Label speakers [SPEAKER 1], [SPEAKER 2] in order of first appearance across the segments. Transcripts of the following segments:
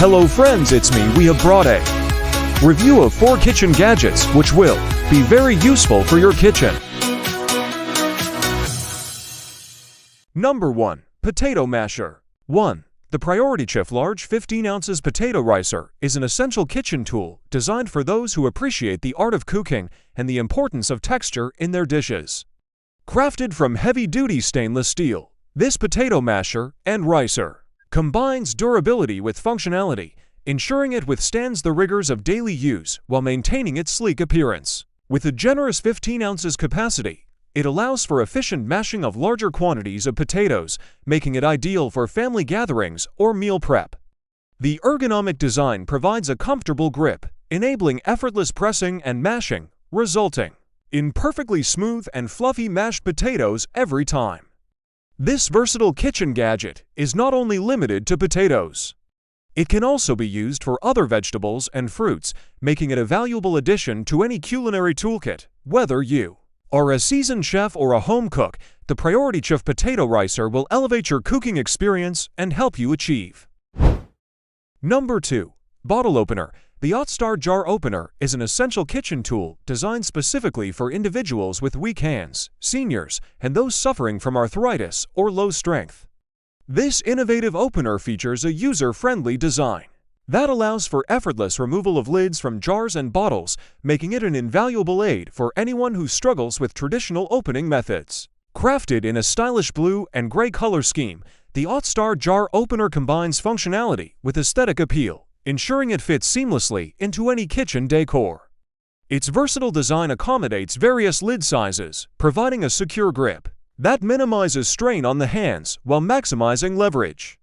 [SPEAKER 1] Hello friends, it's me. We have brought a review of 4 kitchen gadgets which will be very useful for your kitchen. Number 1. Potato Masher. 1. The Priority Chef Large 15 ounces Potato Ricer is an essential kitchen tool designed for those who appreciate the art of cooking and the importance of texture in their dishes. Crafted from heavy-duty stainless steel, this potato masher and ricer combines durability with functionality, ensuring it withstands the rigors of daily use while maintaining its sleek appearance. With a generous 15 ounces capacity, it allows for efficient mashing of larger quantities of potatoes, making it ideal for family gatherings or meal prep. The ergonomic design provides a comfortable grip, enabling effortless pressing and mashing, resulting in perfectly smooth and fluffy mashed potatoes every time. This versatile kitchen gadget is not only limited to potatoes. It can also be used for other vegetables and fruits, making it a valuable addition to any culinary toolkit. Whether you are a seasoned chef or a home cook, the Priority Chef Potato Ricer will elevate your cooking experience and help you achieve. Number 2. Bottle Opener. The Star Jar Opener is an essential kitchen tool designed specifically for individuals with weak hands, seniors, and those suffering from arthritis or low strength. This innovative opener features a user-friendly design that allows for effortless removal of lids from jars and bottles, making it an invaluable aid for anyone who struggles with traditional opening methods. Crafted in a stylish blue and gray color scheme, the Star Jar Opener combines functionality with aesthetic appeal, ensuring it fits seamlessly into any kitchen decor. Its versatile design accommodates various lid sizes, providing a secure grip that minimizes strain on the hands while maximizing leverage.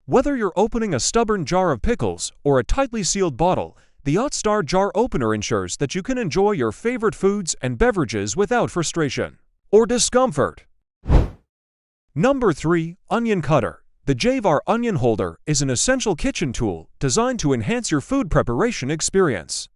[SPEAKER 1] Whether you're opening a stubborn jar of pickles or a tightly sealed bottle, the Star Jar Opener ensures that you can enjoy your favorite foods and beverages without frustration or discomfort. Number 3. Onion Cutter. The Javar Onion Holder is an essential kitchen tool designed to enhance your food preparation experience.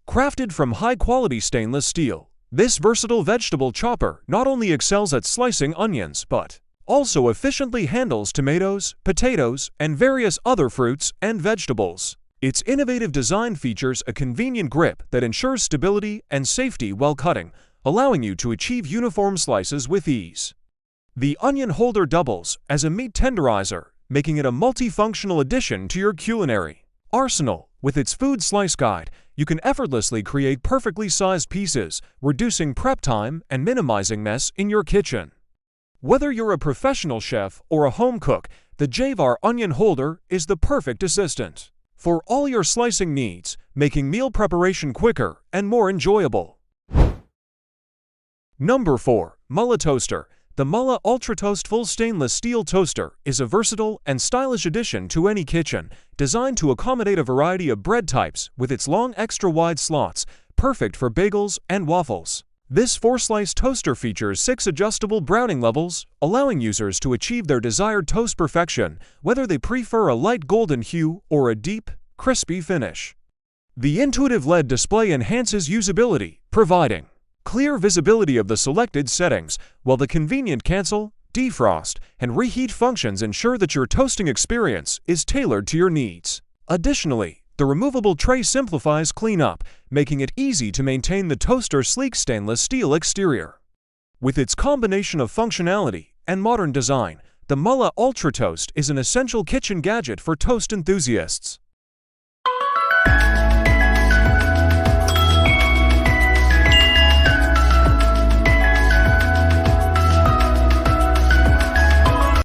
[SPEAKER 1] Crafted from high-quality stainless steel, this versatile vegetable chopper not only excels at slicing onions but also efficiently handles tomatoes, potatoes, and various other fruits and vegetables. Its innovative design features a convenient grip that ensures stability and safety while cutting, allowing you to achieve uniform slices with ease. The onion holder doubles as a meat tenderizer, making it a multifunctional addition to your culinary arsenal. With its food slice guide, you can effortlessly create perfectly sized pieces, reducing prep time and minimizing mess in your kitchen. Whether you're a professional chef or a home cook, the Javar Onion Holder is the perfect assistant for all your slicing needs, making meal preparation quicker and more enjoyable. Number 4. Mueller Toaster. The Mueller Ultra Toast Full Stainless Steel Toaster is a versatile and stylish addition to any kitchen, designed to accommodate a variety of bread types with its long extra-wide slots, perfect for bagels and waffles. This 4-slice toaster features 6 adjustable browning levels, allowing users to achieve their desired toast perfection, whether they prefer a light golden hue or a deep, crispy finish. The intuitive LED display enhances usability, providing clear visibility of the selected settings, while the convenient cancel, defrost, and reheat functions ensure that your toasting experience is tailored to your needs. Additionally, the removable tray simplifies cleanup, making it easy to maintain the toaster's sleek stainless steel exterior. With its combination of functionality and modern design, the Mueller Ultra Toast is an essential kitchen gadget for toast enthusiasts.